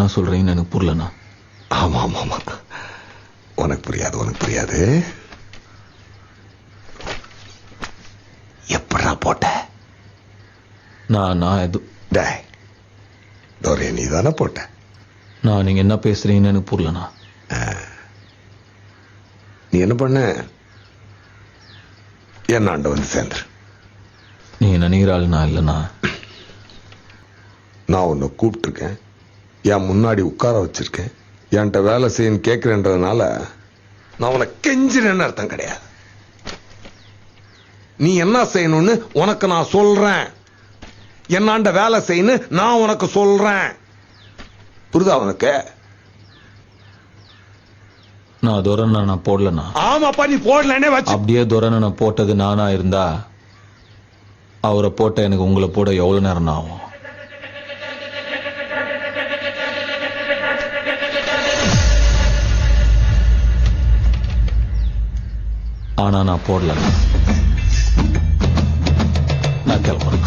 என்ன சொல்றீங்கன்னு எனக்கு புரியலண்ணா. ஆமா ஆமா ஆமா, உனக்கு புரியாது. எப்படா போட்ட? நான் எது டேய், டோரே நீ தானே போட்ட? நான் நீங்க என்ன பேசுறீங்கன்னு எனக்கு புரியலண்ணா. நீ என்ன பண்ண? என்னாண்ட வந்து சேர்ந்துரு. நீங்க நினைக்கிற ஆள் நான் இல்லைண்ணா. நான் உன்னை கூப்பிட்டுருக்கேன், என் முன்னாடி உட்கார வச்சிருக்கேன், என்கிட்ட வேலை செய்யன்னு கேட்கிறேன்றதுனால நான் உனக்கு கெஞ்சினேன்னு அர்த்தம் கிடையாது. நீ என்ன செய்யணும்னு உனக்கு நான் சொல்றேன், என்னாண்ட வேலை செய்யணும் நான் உனக்கு சொல்றேன். புரியுதா உனக்கு? நான் துரனை நான் போடலண்ணா. ஆமாப்பா, நீ போடலன்னே வச்சு. அப்படியே துரனை நான் போட்டது நானா இருந்தா அவரை போட்ட எனக்கு உங்களை போட எவ்வளவு நேரம் ஆகும்? ஆனா நான் போடலண்ணா. நான் கிளம்புறேன்.